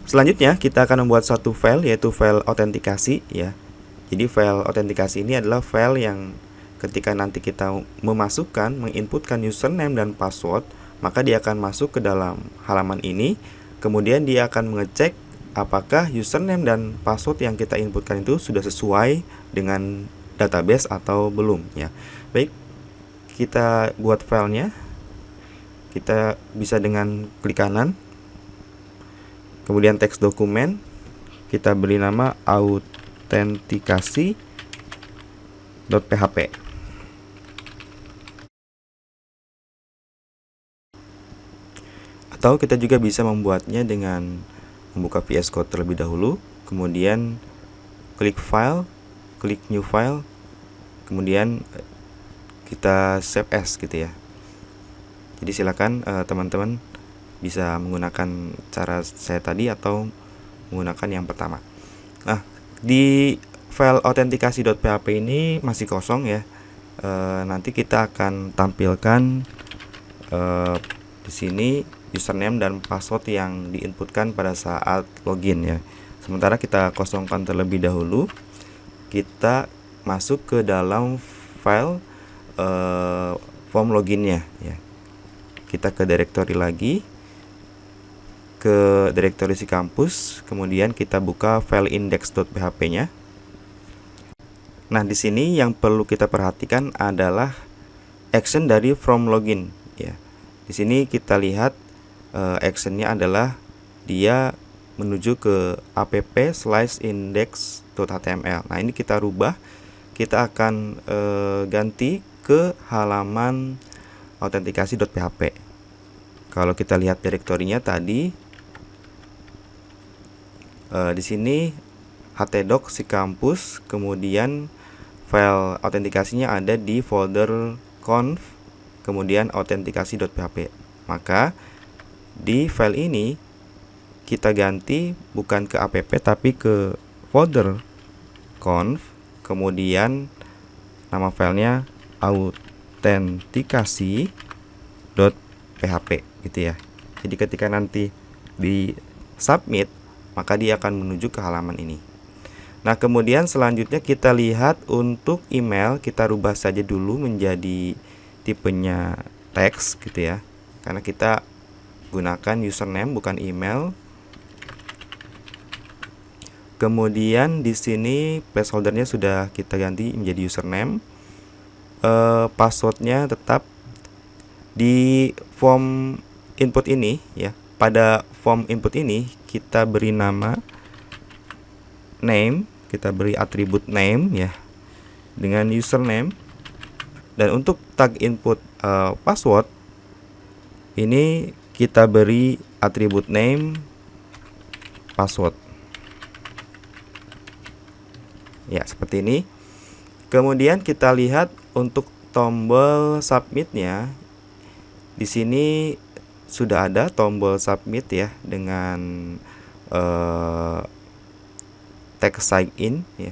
Selanjutnya kita akan membuat satu file, yaitu file autentikasi ya. Jadi file autentikasi ini adalah file yang ketika nanti kita memasukkan, menginputkan username dan password, maka dia akan masuk ke dalam halaman ini. Kemudian dia akan mengecek apakah username dan password yang kita inputkan itu sudah sesuai dengan database atau belum ya. Baik, kita buat filenya. Kita bisa dengan klik kanan, kemudian teks dokumen, kita beri nama autentikasi.php. Atau kita juga bisa membuatnya dengan membuka VS Code terlebih dahulu, kemudian klik file, klik new file, kemudian kita save as gitu ya. Jadi silakan teman-teman bisa menggunakan cara saya tadi atau menggunakan yang pertama. Nah, di file autentikasi.php ini masih kosong ya. Nanti kita akan tampilkan di sini username dan password yang diinputkan pada saat login ya. Sementara kita kosongkan terlebih dahulu. Kita masuk ke dalam file form loginnya ya. Kita ke directory lagi, ke directory si kampus, kemudian kita buka file index.php-nya. Nah, di sini yang perlu kita perhatikan adalah action dari from login ya. Di sini kita lihat actionnya adalah dia menuju ke app/index.html. Nah, ini kita rubah, kita akan ganti ke halaman autentikasi.php. Kalau kita lihat direktorinya tadi, di sini htdoc si kampus, kemudian file autentikasinya ada di folder conf, kemudian autentikasi.php. Maka di file ini kita ganti bukan ke app tapi ke folder conf, kemudian nama filenya autentikasi.php gitu ya. Jadi ketika nanti di submit, maka dia akan menuju ke halaman ini. Nah, kemudian selanjutnya kita lihat untuk email, kita rubah saja dulu menjadi tipenya teks gitu ya. Karena kita gunakan username bukan email. Kemudian di sini placeholdernya sudah kita ganti menjadi username. Passwordnya tetap di form input ini ya. Pada form input ini kita beri nama name, kita beri atribut name ya dengan username, dan untuk tag input password ini kita beri atribut name password ya, seperti ini. Kemudian kita lihat untuk tombol submitnya, di sini sudah ada tombol submit ya dengan teks sign in ya.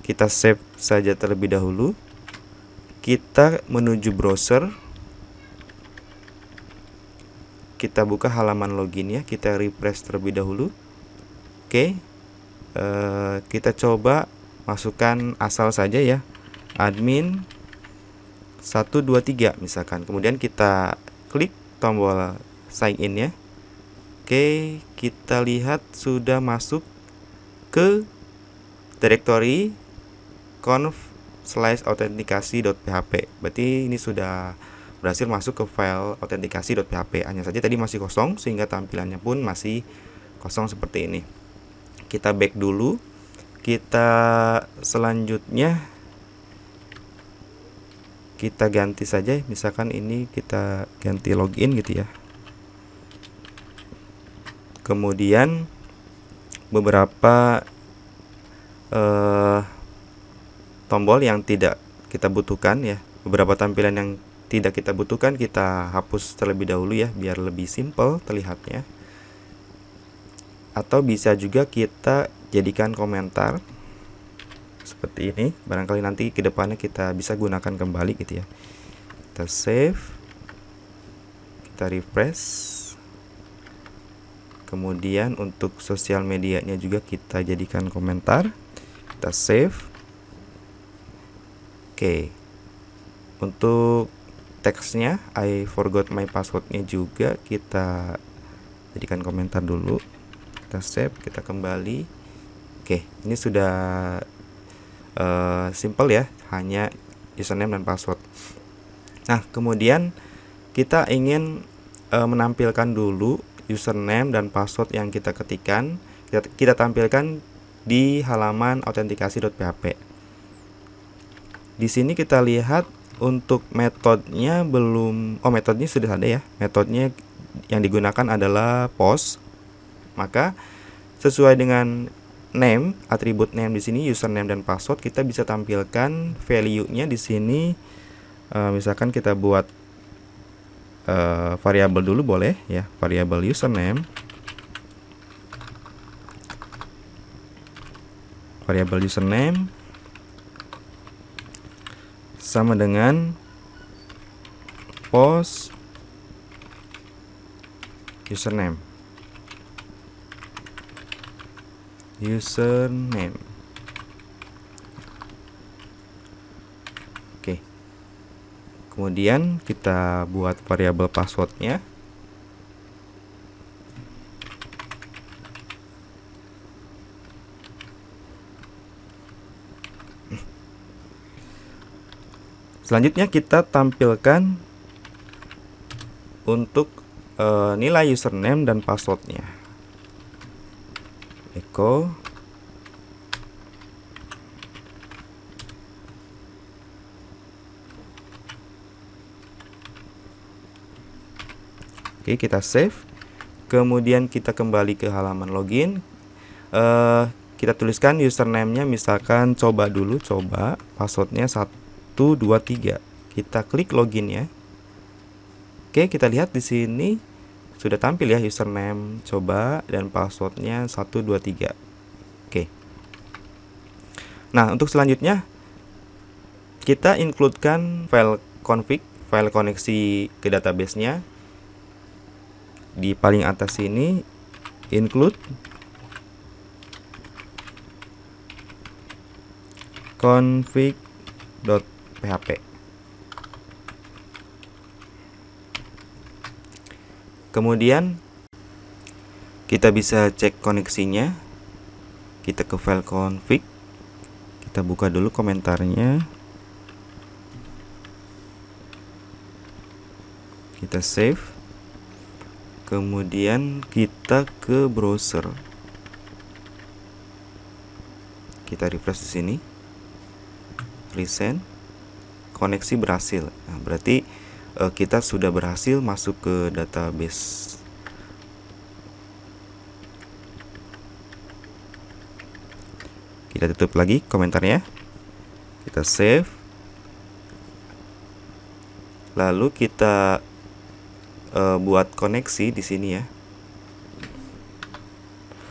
Kita save saja terlebih dahulu. Kita menuju browser. Kita buka halaman login ya. Kita refresh terlebih dahulu. Oke. Kita coba masukkan asal saja ya, admin 123 misalkan. Kemudian kita klik tombol sign in ya. Oke, kita lihat sudah masuk ke directory conf/autentikasi.php. Berarti ini sudah berhasil masuk ke file autentikasi.php. Hanya saja tadi masih kosong sehingga tampilannya pun masih kosong seperti ini. Kita back dulu. Kita selanjutnya kita ganti saja, misalkan ini kita ganti login gitu ya. Kemudian beberapa tombol yang tidak kita butuhkan ya, beberapa tampilan yang tidak kita butuhkan kita hapus terlebih dahulu ya, biar lebih simple terlihatnya. Atau bisa juga kita jadikan komentar seperti ini, barangkali nanti kedepannya kita bisa gunakan kembali gitu ya. Kita save, kita refresh. Kemudian untuk sosial medianya juga kita jadikan komentar. Kita save. Oke. Untuk teksnya I forgot my passwordnya juga kita jadikan komentar dulu. Kita save, kita kembali. Oke, ini sudah simple ya, hanya username dan password. Nah, kemudian kita ingin menampilkan dulu username dan password yang kita ketikkan, kita tampilkan di halaman autentikasi.php. Di sini kita lihat untuk metodenya belum, metodenya sudah ada ya. Metodenya yang digunakan adalah post. Maka sesuai dengan name, atribut name di sini, username dan password, kita bisa tampilkan value-nya di sini. Misalkan kita buat variabel dulu boleh ya, variabel username, sama dengan post username. Oke. Kemudian kita buat variabel passwordnya. Selanjutnya kita tampilkan untuk nilai username dan passwordnya. Echo Oke, kita save. Kemudian kita kembali ke halaman login. Kita tuliskan username-nya misalkan coba dulu, coba. Passwordnya 123. Kita klik login ya. Oke, kita lihat di sini sudah tampil ya username coba dan passwordnya 123. Oke. Nah, untuk selanjutnya kita include-kan file config, file koneksi ke database-nya. Di paling atas ini include config.php. Kemudian kita bisa cek koneksinya. Kita ke file config, kita buka dulu komentarnya, kita save. Kemudian kita ke browser, kita refresh di sini, resend, koneksi berhasil. Nah, berarti kita sudah berhasil masuk ke database. Kita tutup lagi komentarnya, kita save, lalu kita buat koneksi di sini ya.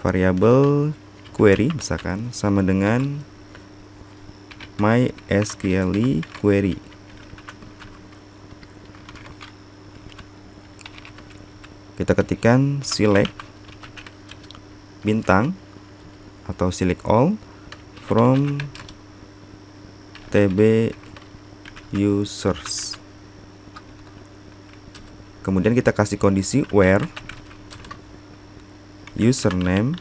Variabel query misalkan sama dengan MySQL query. Kita ketikkan select bintang atau select all from tb users. Kemudian kita kasih kondisi where username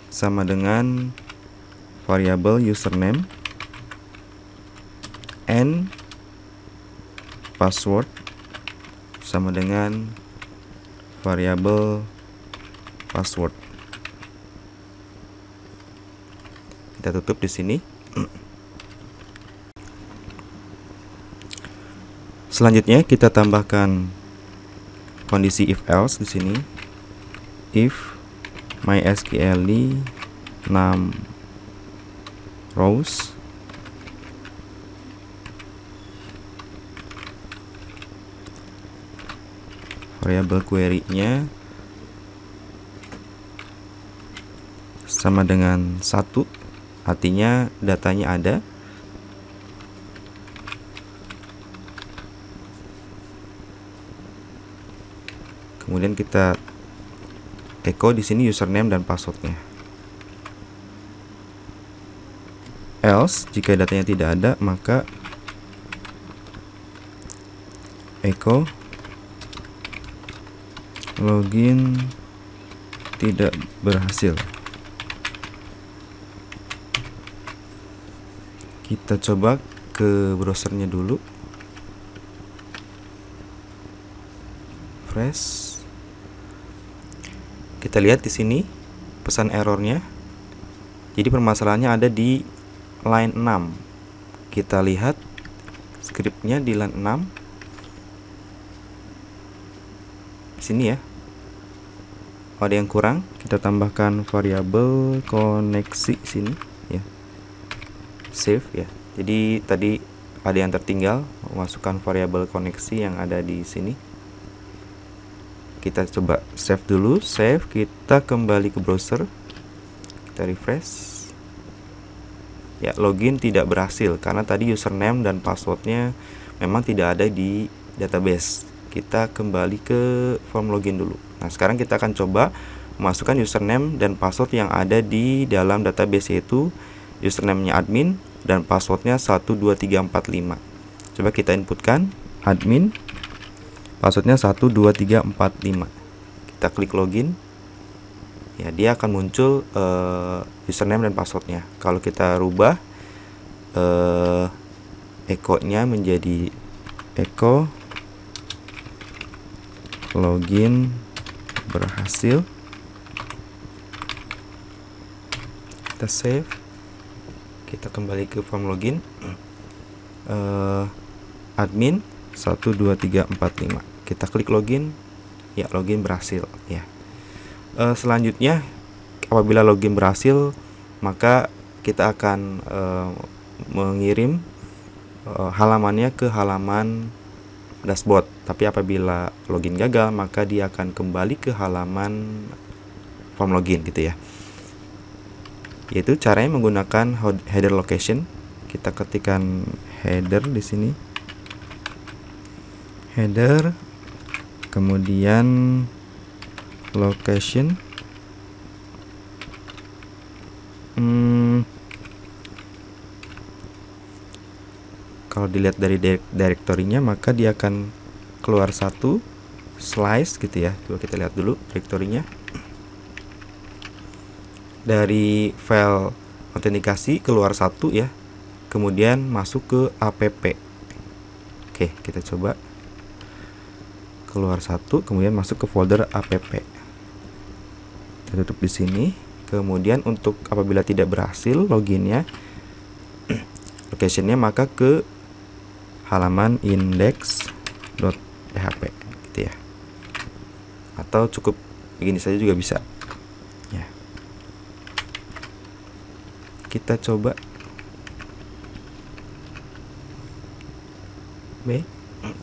sama dengan variabel username and password sama dengan variabel password. Kita tutup di sini. Selanjutnya kita tambahkan kondisi if else di sini. If MySQL num rows variabel query-nya sama dengan 1, artinya datanya ada. Kemudian kita echo di sini username dan passwordnya. Else, jika datanya tidak ada, maka echo login tidak berhasil. Kita coba ke browsernya dulu. Fresh. Kita lihat di sini pesan errornya. Jadi permasalahannya ada di line 6. Kita lihat scriptnya di line 6. Di sini ya. Ada yang kurang, kita tambahkan variabel koneksi sini ya. Save ya. Jadi tadi ada yang tertinggal, masukkan variabel koneksi yang ada di sini. Kita coba save dulu, save, kita kembali ke browser. Kita refresh. Ya, login tidak berhasil karena tadi username dan passwordnya memang tidak ada di database. Kita kembali ke form login dulu. Nah, sekarang kita akan coba memasukkan username dan password yang ada di dalam database, yaitu username-nya admin dan passwordnya 12345. Coba kita inputkan admin, passwordnya 12345. Kita klik login. Ya, dia akan muncul username dan passwordnya. Kalau kita rubah echo-nya menjadi echo login berhasil, kita save, kita kembali ke form login. Admin 12345, kita klik login. Ya, login berhasil ya. Selanjutnya apabila login berhasil, maka kita akan mengirim halamannya ke halaman dashboard. Tapi apabila login gagal, maka dia akan kembali ke halaman form login gitu ya. Yaitu caranya menggunakan header location. Kita ketikkan header di sini. Header, kemudian location. Kalau dilihat dari direktorinya, maka dia akan keluar satu slice gitu ya. Coba kita lihat dulu direktorinya. Dari file autentikasi keluar satu ya. Kemudian masuk ke app. Oke, kita coba. Keluar satu, kemudian masuk ke folder app. Kita tutup di sini. Kemudian untuk apabila tidak berhasil loginnya, locationnya, maka ke halaman index.php gitu ya. Atau cukup begini saja juga bisa. Ya. Kita coba.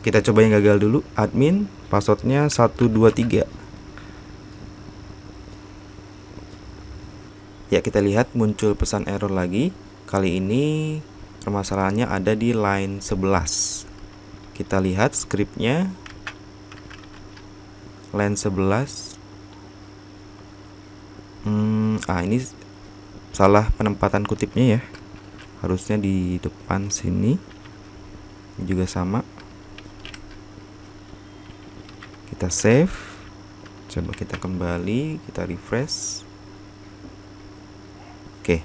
Kita coba yang gagal dulu. Admin, passwordnya 123. Ya, kita lihat muncul pesan error lagi. Kali ini permasalahannya ada di line 11. Kita lihat scriptnya. Line 11. Ini salah penempatan kutipnya ya. Harusnya di depan sini. Ini juga sama. Kita save. Coba kita kembali, kita refresh. Oke.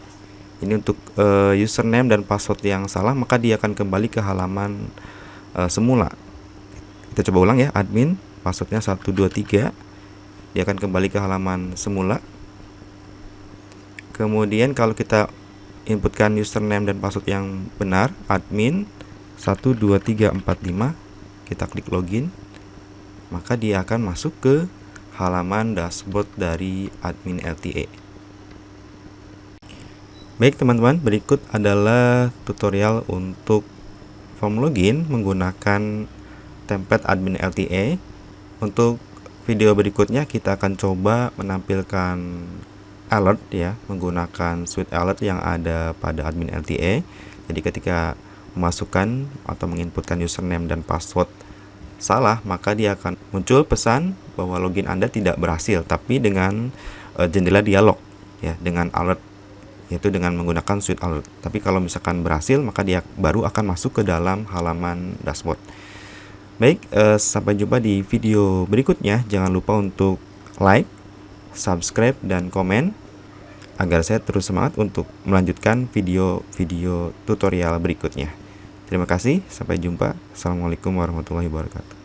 Ini untuk username dan password yang salah, maka dia akan kembali ke halaman semula. Kita coba ulang ya, admin, passwordnya 123. Dia akan kembali ke halaman semula. Kemudian kalau kita inputkan username dan password yang benar, admin 12345, kita klik login, maka dia akan masuk ke halaman dashboard dari admin LTA. Baik teman-teman, berikut adalah tutorial untuk form login menggunakan template admin LTA. Untuk video berikutnya kita akan coba menampilkan alert ya, menggunakan suite alert yang ada pada admin LTA. Jadi ketika memasukkan atau menginputkan username dan password salah, maka dia akan muncul pesan bahwa login Anda tidak berhasil, tapi dengan jendela dialog ya, dengan alert, yaitu dengan menggunakan Suite Alert. Tapi kalau misalkan berhasil, maka dia baru akan masuk ke dalam halaman dashboard. Baik, sampai jumpa di video berikutnya. Jangan lupa untuk like, subscribe, dan komen agar saya terus semangat untuk melanjutkan video-video tutorial berikutnya. Terima kasih, sampai jumpa. Assalamualaikum warahmatullahi wabarakatuh.